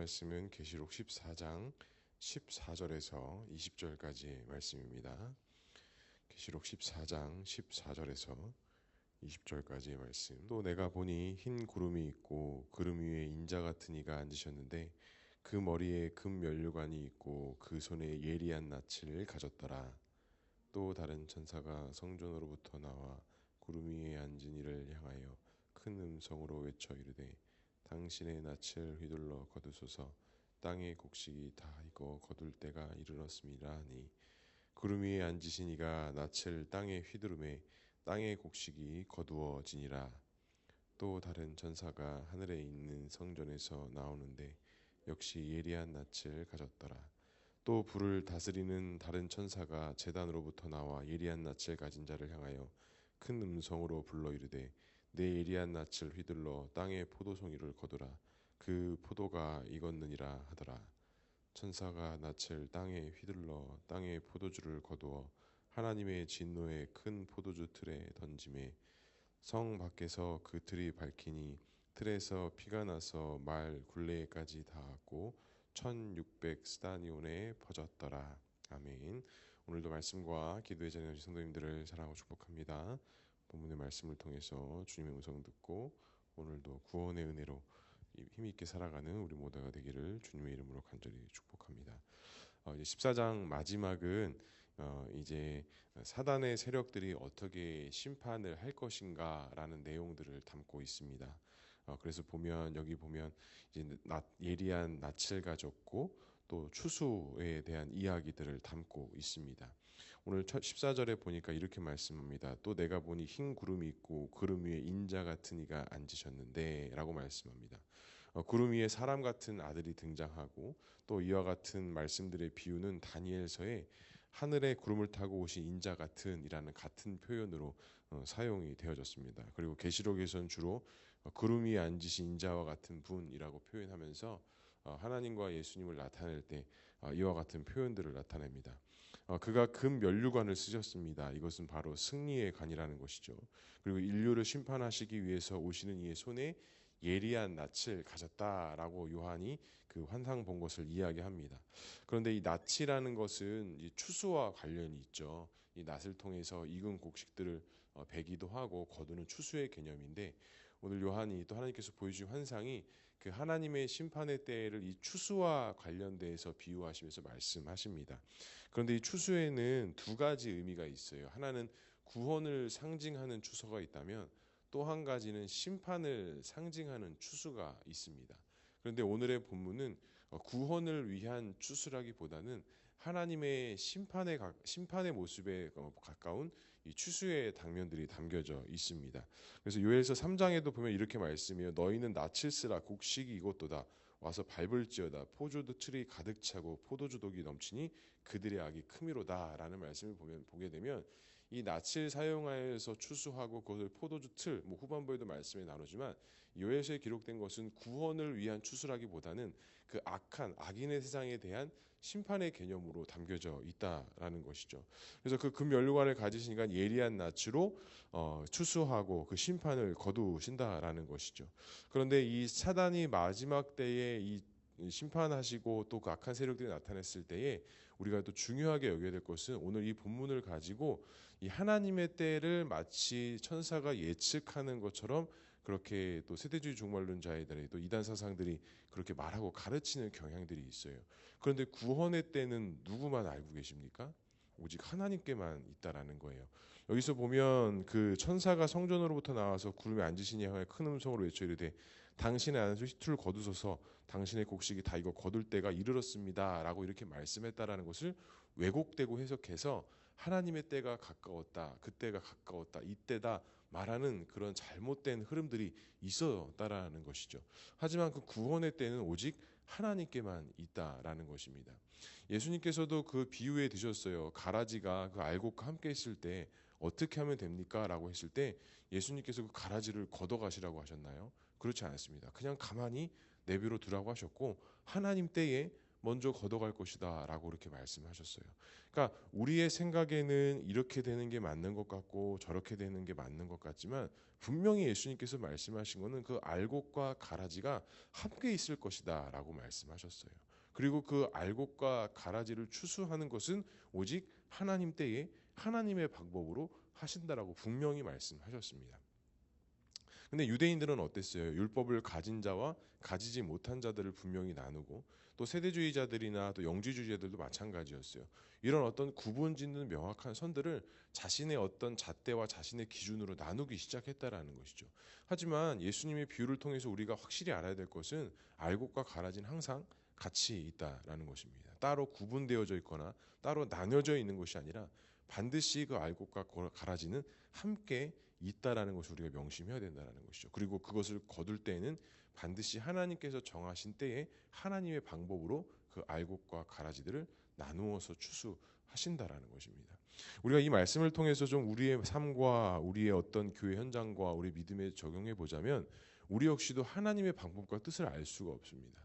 말씀은 계시록 14장 14절에서 20절까지의 말씀입니다. 계시록 14장 14절에서 20절까지의 말씀. 또 내가 보니 흰 구름이 있고 구름 위에 인자 같은 이가 앉으셨는데 그 머리에 금 면류관이 있고 그 손에 예리한 낯을 가졌더라. 또 다른 천사가 성전으로부터 나와 구름 위에 앉은 이를 향하여 큰 음성으로 외쳐 이르되 당신의 낯을 휘둘러 거두소서. 땅의 곡식이 다 익어 거둘 때가 이르렀음이라 하니 구름 위에 앉으신 이가 낯을 땅에 휘두르매 땅의 곡식이 거두어지니라. 또 다른 천사가 하늘에 있는 성전에서 나오는데 역시 예리한 낯을 가졌더라. 또 불을 다스리는 다른 천사가 제단으로부터 나와 예리한 낯을 가진 자를 향하여 큰 음성으로 불러 이르되 내 예리한 낯을 휘둘러 땅의 포도송이를 거두라. 그 포도가 익었느니라 하더라. 천사가 낯을 땅에 휘둘러 땅의 포도주를 거두어 하나님의 진노의 큰 포도주 틀에 던짐에 성 밖에서 그 틀이 밝히니 틀에서 피가 나서 말 굴레까지 닿았고 1600 스다니온에 퍼졌더라. 아멘. 오늘도 말씀과 기도의 자리에 오신 성도님들을 사랑하고 축복합니다. 본문의 말씀을 통해서 주님의 음성 듣고 오늘도 구원의 은혜로 힘있게 살아가는 우리 모두가 되기를 주님의 이름으로 간절히 축복합니다. 이제 14장 마지막은 이제 사단의 세력들이 어떻게 심판을 할 것인가라는 내용들을 담고 있습니다. 그래서 여기 보면 이제 예리한 낯을 가졌고 또 추수에 대한 이야기들을 담고 있습니다. 오늘 14절에 보니까 이렇게 말씀합니다. 또 내가 보니 흰 구름이 있고 구름 위에 인자 같은 이가 앉으셨는데 라고 말씀합니다. 구름 위에 사람 같은 아들이 등장하고 또 이와 같은 말씀들의 비유는 다니엘서에 하늘에 구름을 타고 오신 인자 같은 이라는 같은 표현으로 사용이 되어졌습니다. 그리고 계시록에서는 주로 구름 위에 앉으신 인자와 같은 분이라고 표현하면서 하나님과 예수님을 나타낼 때 이와 같은 표현들을 나타냅니다. 그가 금 면류관을 쓰셨습니다. 이것은 바로 승리의 관이라는 것이죠. 그리고 인류를 심판하시기 위해서 오시는 이의 손에 예리한 낯을 가졌다라고 요한이 그 환상 본 것을 이야기합니다. 그런데 이 낯이라는 것은 이 추수와 관련이 있죠. 이 낯을 통해서 익은 곡식들을 베기도 하고 거두는 추수의 개념인데 오늘 요한이 또 하나님께서 보여주신 환상이 그 하나님의 심판의 때를 이 추수와 관련돼서 비유하시면서 말씀하십니다. 그런데 이 추수에는 두 가지 의미가 있어요. 하나는 구원을 상징하는 추수가 있다면 또 한 가지는 심판을 상징하는 추수가 있습니다. 그런데 오늘의 본문은 구원을 위한 추수라기보다는 하나님의 심판의 모습에 가까운 이 추수의 장면들이 담겨져 있습니다. 그래서 요엘서 3장에도 보면 이렇게 말씀해요. 너희는 낯을 쓰라 곡식이 이곳도다 와서 밟을지어다 포도주 틀이 가득 차고 포도주 독이 넘치니 그들의 악이 크미로다 라는 말씀을 보게 되면 이 낯을 사용하여서 추수하고 그것을 포도주 틀 후반부에도 말씀에 나누지만 요엘서에 기록된 것은 구원을 위한 추수라기보다는 그 악인의 세상에 대한 심판의 개념으로 담겨져 있다라는 것이죠. 그래서 그 금면류관을 가지시니까 예리한 낯으로 추수하고 그 심판을 거두신다라는 것이죠. 그런데 이 사단이 마지막 때에 이 심판하시고 또 그 악한 세력들이 나타났을 때에 우리가 또 중요하게 여겨야 될 것은 오늘 이 본문을 가지고 이 하나님의 때를 마치 천사가 예측하는 것처럼 그렇게 또 세대주의 종말론자들이 또 이단 사상들이 그렇게 말하고 가르치는 경향들이 있어요. 그런데 구원의 때는 누구만 알고 계십니까? 오직 하나님께만 있다라는 거예요. 여기서 보면 그 천사가 성전으로부터 나와서 구름에 앉으신 이에 큰 음성으로 외쳐 이르되 당신의 안에서 휘투를 거두소서 당신의 곡식이 다 익어 거둘 때가 이르렀습니다 라고 이렇게 말씀했다라는 것을 왜곡되고 해석해서 하나님의 때가 가까웠다, 그때가 가까웠다, 이때다 말하는 그런 잘못된 흐름들이 있었다라는 것이죠. 하지만 그 구원의 때는 오직 하나님께만 있다라는 것입니다. 예수님께서도 그 비유에 드셨어요. 가라지가 그 알곡과 함께 있을 때 어떻게 하면 됩니까? 라고 했을 때 예수님께서 그 가라지를 걷어가시라고 하셨나요? 그렇지 않았습니다. 그냥 가만히 내버려 두라고 하셨고 하나님 때에 먼저 걷어갈 것이다 라고 이렇게 말씀하셨어요. 그러니까 우리의 생각에는 이렇게 되는 게 맞는 것 같고 저렇게 되는 게 맞는 것 같지만 분명히 예수님께서 말씀하신 거는 그 알곡과 가라지가 함께 있을 것이다 라고 말씀하셨어요. 그리고 그 알곡과 가라지를 추수하는 것은 오직 하나님 때에 하나님의 방법으로 하신다라고 분명히 말씀하셨습니다. 근데 유대인들은 어땠어요? 율법을 가진 자와 가지지 못한 자들을 분명히 나누고 또 세대주의자들이나 또 영지주의자들도 마찬가지였어요. 이런 어떤 구분짓는 명확한 선들을 자신의 어떤 잣대와 자신의 기준으로 나누기 시작했다라는 것이죠. 하지만 예수님의 비유를 통해서 우리가 확실히 알아야 될 것은 알곡과 가라지는 항상 같이 있다라는 것입니다. 따로 구분되어져 있거나 따로 나뉘어져 있는 것이 아니라 반드시 그 알곡과 가라지는 함께 있다라는 것을 우리가 명심해야 된다는 것이죠. 그리고 그것을 거둘 때에는 반드시 하나님께서 정하신 때에 하나님의 방법으로 그 알곡과 가라지들을 나누어서 추수하신다라는 것입니다. 우리가 이 말씀을 통해서 좀 우리의 삶과 우리의 어떤 교회 현장과 우리 믿음에 적용해 보자면 우리 역시도 하나님의 방법과 뜻을 알 수가 없습니다.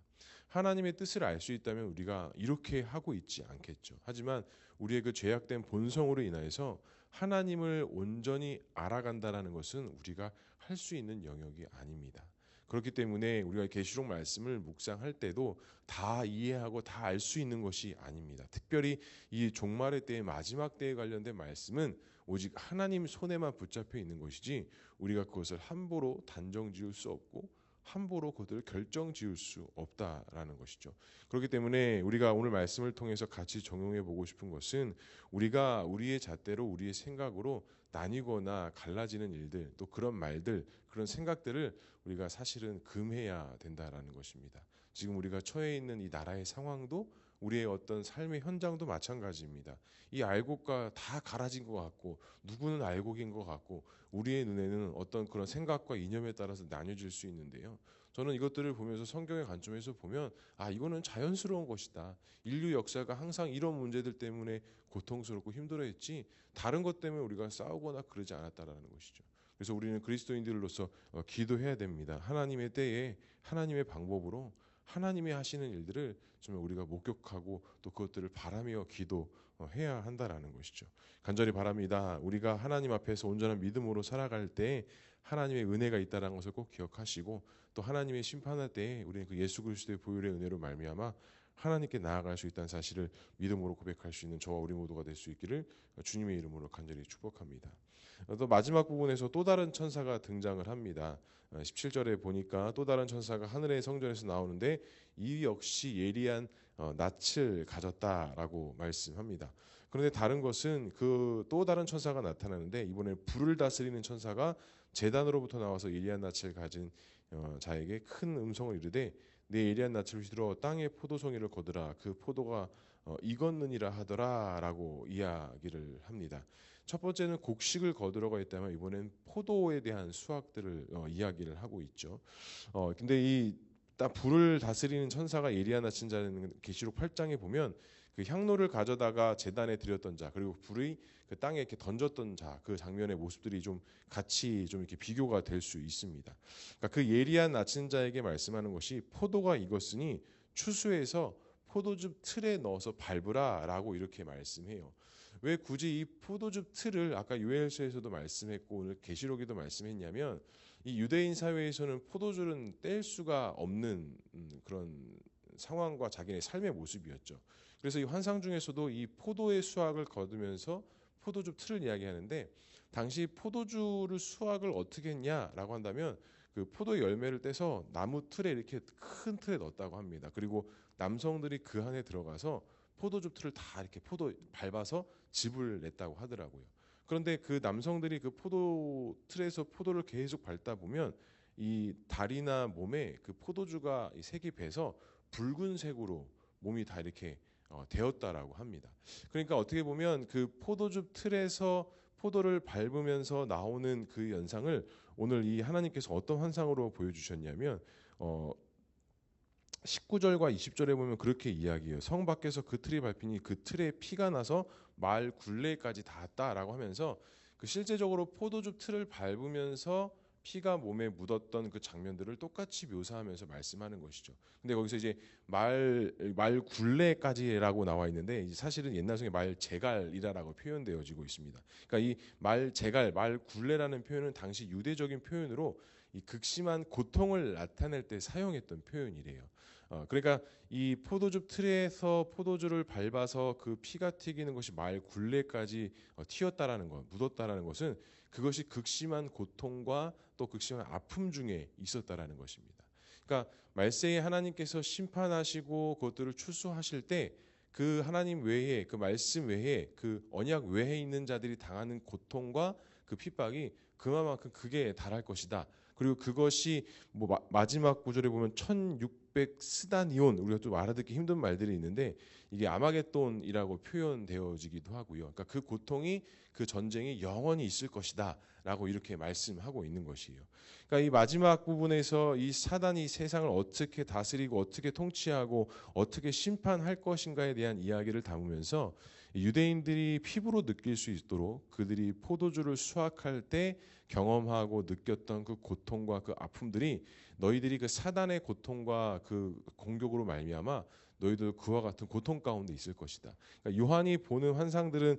하나님의 뜻을 알 수 있다면 우리가 이렇게 하고 있지 않겠죠. 하지만 우리의 그 죄악된 본성으로 인하여서 하나님을 온전히 알아간다는 것은 우리가 할 수 있는 영역이 아닙니다. 그렇기 때문에 우리가 계시록 말씀을 묵상할 때도 다 이해하고 다 알 수 있는 것이 아닙니다. 특별히 이 종말의 때의 마지막 때에 관련된 말씀은 오직 하나님 손에만 붙잡혀 있는 것이지 우리가 그것을 함부로 단정 지을 수 없고 함부로 그들을 결정 지을 수 없다라는 것이죠. 그렇기 때문에 우리가 오늘 말씀을 통해서 같이 적용해 보고 싶은 것은 우리가 우리의 잣대로 우리의 생각으로 나뉘거나 갈라지는 일들 또 그런 말들 그런 생각들을 우리가 사실은 금해야 된다라는 것입니다. 지금 우리가 처해 있는 이 나라의 상황도 우리의 어떤 삶의 현장도 마찬가지입니다. 이 알곡과 다 갈아진 것 같고 누구는 알곡인 것 같고 우리의 눈에는 어떤 그런 생각과 이념에 따라서 나뉘어질 수 있는데요. 저는 이것들을 보면서 성경의 관점에서 보면 이거는 자연스러운 것이다. 인류 역사가 항상 이런 문제들 때문에 고통스럽고 힘들어했지 다른 것 때문에 우리가 싸우거나 그러지 않았다라는 것이죠. 그래서 우리는 그리스도인들로서 기도해야 됩니다. 하나님의 때에 하나님의 방법으로 하나님이 하시는 일들을 정말 우리가 목격하고 또 그것들을 바라며 기도해야 한다라는 것이죠. 간절히 바랍니다. 우리가 하나님 앞에서 온전한 믿음으로 살아갈 때 하나님의 은혜가 있다는 것을 꼭 기억하시고 또 하나님의 심판할 때 우리는 그 예수 그리스도의 보혈의 은혜로 말미암아 하나님께 나아갈 수 있다는 사실을 믿음으로 고백할 수 있는 저와 우리 모두가 될 수 있기를 주님의 이름으로 간절히 축복합니다. 또 마지막 부분에서 또 다른 천사가 등장을 합니다. 17절에 보니까 또 다른 천사가 하늘의 성전에서 나오는데 이 역시 예리한 낯을 가졌다라고 말씀합니다. 그런데 다른 것은 그 또 다른 천사가 나타나는데 이번에 불을 다스리는 천사가 제단으로부터 나와서 예리한 낯을 가진 자에게 큰 음성을 이르되 내 예리한 낯을 휘두르어 땅의 포도송이를 거두라 그 포도가 익었느니라 하더라라고 이야기를 합니다. 첫 번째는 곡식을 거두라고 했다면 이번엔 포도에 대한 수확들을 이야기를 하고 있죠. 근데 이 딱 불을 다스리는 천사가 예리한 낯인 자는 계시록 8장에 보면 그 향로를 가져다가 제단에 드렸던 자 그리고 불이 그 땅에 이렇게 던졌던 자 그 장면의 모습들이 좀 같이 좀 이렇게 비교가 될 수 있습니다. 그러니까 그 예리한 낯인 자에게 말씀하는 것이 포도가 익었으니 추수해서 포도즙 틀에 넣어서 밟으라라고 이렇게 말씀해요. 왜 굳이 이 포도즙 틀을 아까 요엘서에서도 말씀했고 오늘 계시록에도 말씀했냐면 이 유대인 사회에서는 포도주는 뗄 수가 없는 그런 상황과 자기네 삶의 모습이었죠. 그래서 이 환상 중에서도 이 포도의 수확을 거두면서 포도주 틀을 이야기하는데 당시 포도주를 수확을 어떻게 했냐라고 한다면 그 포도 열매를 떼서 나무 틀에 이렇게 큰 틀에 넣었다고 합니다. 그리고 남성들이 그 안에 들어가서 포도주 틀을 다 이렇게 포도 밟아서 즙을 냈다고 하더라고요. 그런데 그 남성들이 그 포도 틀에서 포도를 계속 밟다 보면 이 다리나 몸에 그 포도주가 이 색이 배서 붉은색으로 몸이 다 이렇게 되었다라고 합니다. 그러니까 어떻게 보면 그 포도주 틀에서 포도를 밟으면서 나오는 그 연상을 오늘 이 하나님께서 어떤 환상으로 보여주셨냐면 19절과 20절에 보면 그렇게 이야기해요. 성 밖에서 그 틀이 밟히니 그 틀에 피가 나서 마을 굴레까지 닿았다라고 하면서 그 실제적으로 포도주 틀을 밟으면서 피가 몸에 묻었던 그 장면들을 똑같이 묘사하면서 말씀하는 것이죠. 근데 거기서 이제 말 굴레까지라고 나와 있는데 사실은 옛날 성에 말 제갈이라고 표현되어지고 있습니다. 그러니까 이 말 제갈, 말 굴레라는 표현은 당시 유대적인 표현으로 이 극심한 고통을 나타낼 때 사용했던 표현이래요. 그러니까 이 포도즙 틀에서 포도주를 밟아서 그 피가 튀기는 것이 말 굴레까지 튀었다라는 것, 묻었다라는 것은 그것이 극심한 고통과 또 극심한 아픔 중에 있었다라는 것입니다. 그러니까 말세에 하나님께서 심판하시고 그것들을 추수하실 때 그 하나님 외에 그 말씀 외에 그 언약 외에 있는 자들이 당하는 고통과 그 핍박이 그만큼 극에 달할 것이다. 그리고 그것이 뭐 마지막 구절에 보면 1600 스다니온, 우리가 좀 알아듣기 힘든 말들이 있는데 이게 아마겟돈이라고 표현되어지기도 하고요. 그러니까 그 고통이 그 전쟁이 영원히 있을 것이다라고 이렇게 말씀하고 있는 것이에요. 그러니까 이 마지막 부분에서 이 사단이 세상을 어떻게 다스리고 어떻게 통치하고 어떻게 심판할 것인가에 대한 이야기를 담으면서 유대인들이 피부로 느낄 수 있도록 그들이 포도주를 수확할 때 경험하고 느꼈던 그 고통과 그 아픔들이 너희들이 그 사단의 고통과 그 공격으로 말미암아 너희들 그와 같은 고통 가운데 있을 것이다. 그러니까 요한이 보는 환상들은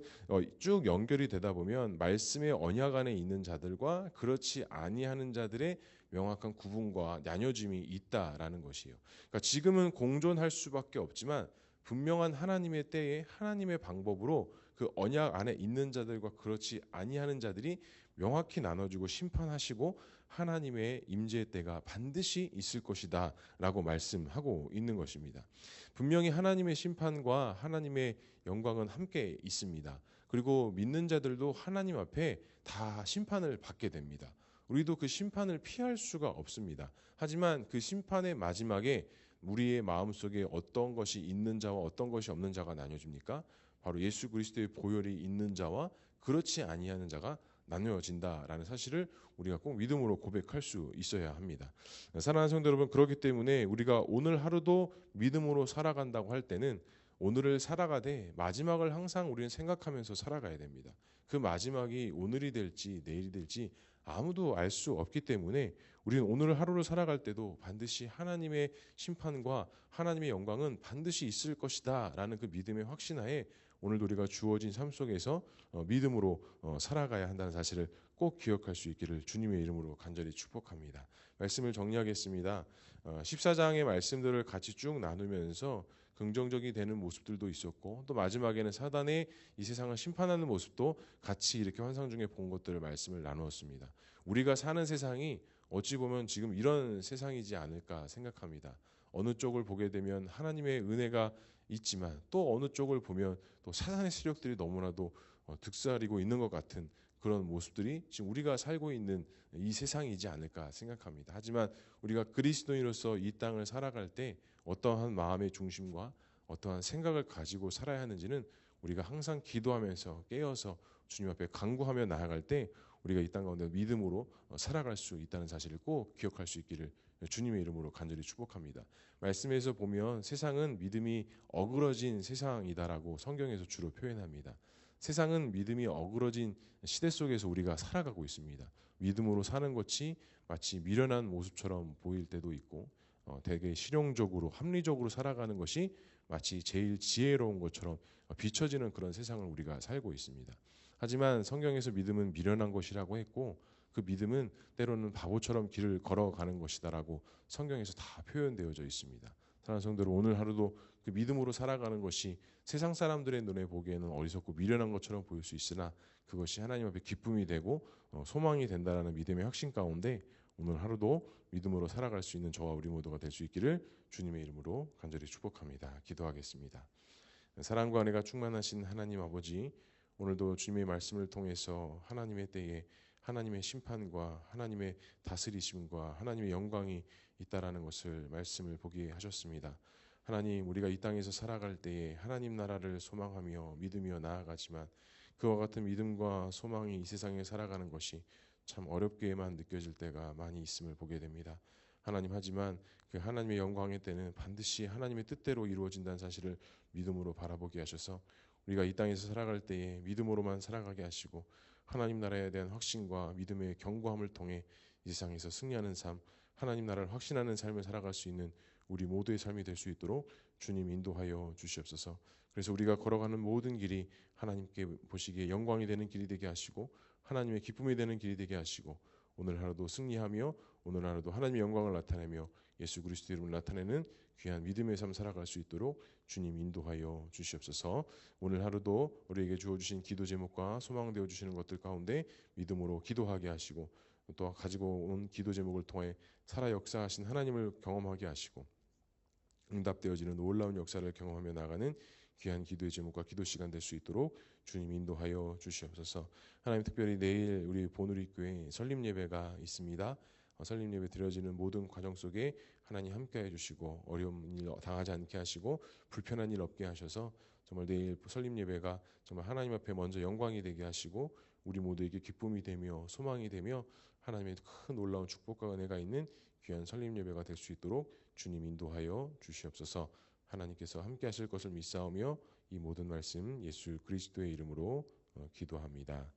쭉 연결이 되다 보면 말씀의 언약 안에 있는 자들과 그렇지 아니하는 자들의 명확한 구분과 나뉘어짐이 있다라는 것이에요. 그러니까 지금은 공존할 수밖에 없지만 분명한 하나님의 때에 하나님의 방법으로 그 언약 안에 있는 자들과 그렇지 아니하는 자들이 명확히 나눠지고 심판하시고 하나님의 임재의 때가 반드시 있을 것이다라고 말씀하고 있는 것입니다. 분명히 하나님의 심판과 하나님의 영광은 함께 있습니다. 그리고 믿는 자들도 하나님 앞에 다 심판을 받게 됩니다. 우리도 그 심판을 피할 수가 없습니다. 하지만 그 심판의 마지막에 우리의 마음속에 어떤 것이 있는 자와 어떤 것이 없는 자가 나뉘어집니까? 바로 예수 그리스도의 보혈이 있는 자와 그렇지 아니하는 자가 나누어진다라는 사실을 우리가 꼭 믿음으로 고백할 수 있어야 합니다. 사랑하는 성도 여러분, 그렇기 때문에 우리가 오늘 하루도 믿음으로 살아간다고 할 때는 오늘을 살아가되 마지막을 항상 우리는 생각하면서 살아가야 됩니다. 그 마지막이 오늘이 될지 내일이 될지 아무도 알 수 없기 때문에 우리는 오늘 하루를 살아갈 때도 반드시 하나님의 심판과 하나님의 영광은 반드시 있을 것이다 라는 그 믿음의 확신하에 오늘도 우리가 주어진 삶 속에서 믿음으로 살아가야 한다는 사실을 꼭 기억할 수 있기를 주님의 이름으로 간절히 축복합니다. 말씀을 정리하겠습니다. 14장의 말씀들을 같이 쭉 나누면서 긍정적이 되는 모습들도 있었고 또 마지막에는 사단의 이 세상을 심판하는 모습도 같이 이렇게 환상 중에 본 것들을 말씀을 나누었습니다. 우리가 사는 세상이 어찌 보면 지금 이런 세상이지 않을까 생각합니다. 어느 쪽을 보게 되면 하나님의 은혜가 있지만 또 어느 쪽을 보면 또 사단의 세력들이 너무나도 득세하고 있는 것 같은 그런 모습들이 지금 우리가 살고 있는 이 세상이지 않을까 생각합니다. 하지만 우리가 그리스도인으로서 이 땅을 살아갈 때 어떠한 마음의 중심과 어떠한 생각을 가지고 살아야 하는지는 우리가 항상 기도하면서 깨어서 주님 앞에 간구하며 나아갈 때 우리가 이 땅 가운데 믿음으로 살아갈 수 있다는 사실을 꼭 기억할 수 있기를 주님의 이름으로 간절히 축복합니다. 말씀에서 보면 세상은 믿음이 어그러진 세상이다라고 성경에서 주로 표현합니다. 세상은 믿음이 어그러진 시대 속에서 우리가 살아가고 있습니다. 믿음으로 사는 것이 마치 미련한 모습처럼 보일 때도 있고 되게 실용적으로 합리적으로 살아가는 것이 마치 제일 지혜로운 것처럼 비춰지는 그런 세상을 우리가 살고 있습니다. 하지만 성경에서 믿음은 미련한 것이라고 했고 그 믿음은 때로는 바보처럼 길을 걸어가는 것이다라고 성경에서 다 표현되어져 있습니다. 사랑하는 성도 여러분, 오늘 하루도 그 믿음으로 살아가는 것이 세상 사람들의 눈에 보기에는 어리석고 미련한 것처럼 보일 수 있으나 그것이 하나님 앞에 기쁨이 되고 소망이 된다라는 믿음의 확신 가운데 오늘 하루도 믿음으로 살아갈 수 있는 저와 우리 모두가 될 수 있기를 주님의 이름으로 간절히 축복합니다. 기도하겠습니다. 사랑과 은혜가 충만하신 하나님 아버지, 오늘도 주님의 말씀을 통해서 하나님의 때에 하나님의 심판과 하나님의 다스리심과 하나님의 영광이 있다라는 것을 말씀을 보게 하셨습니다. 하나님, 우리가 이 땅에서 살아갈 때에 하나님 나라를 소망하며 믿으며 나아가지만 그와 같은 믿음과 소망이 이 세상에 살아가는 것이 참 어렵게만 느껴질 때가 많이 있음을 보게 됩니다. 하나님, 하지만 그 하나님의 영광의 때는 반드시 하나님의 뜻대로 이루어진다는 사실을 믿음으로 바라보게 하셔서 우리가 이 땅에서 살아갈 때에 믿음으로만 살아가게 하시고 하나님 나라에 대한 확신과 믿음의 견고함을 통해 이 세상에서 승리하는 삶, 하나님 나라를 확신하는 삶을 살아갈 수 있는 우리 모두의 삶이 될 수 있도록 주님 인도하여 주시옵소서. 그래서 우리가 걸어가는 모든 길이 하나님께 보시기에 영광이 되는 길이 되게 하시고 하나님의 기쁨이 되는 길이 되게 하시고 오늘 하루도 승리하며 오늘 하루도 하나님의 영광을 나타내며 예수 그리스도 이름을 나타내는 귀한 믿음의 삶 살아갈 수 있도록 주님 인도하여 주시옵소서. 오늘 하루도 우리에게 주어주신 기도 제목과 소망되어 주시는 것들 가운데 믿음으로 기도하게 하시고 또 가지고 온 기도 제목을 통해 살아 역사하신 하나님을 경험하게 하시고 응답되어지는 놀라운 역사를 경험하며 나가는 귀한 기도의 제목과 기도 시간 될 수 있도록 주님 인도하여 주시옵소서. 하나님 특별히 내일 우리 보누리교회 설립 예배가 있습니다. 설립 예배 드려지는 모든 과정 속에 하나님 함께해 주시고 어려운 일 당하지 않게 하시고 불편한 일 없게 하셔서 정말 내일 설립 예배가 정말 하나님 앞에 먼저 영광이 되게 하시고 우리 모두에게 기쁨이 되며 소망이 되며 하나님의 큰 놀라운 축복과 은혜가 있는 귀한 설립 예배가 될 수 있도록 주님 인도하여 주시옵소서. 하나님께서 함께 하실 것을 믿사오며 이 모든 말씀 예수 그리스도의 이름으로 기도합니다.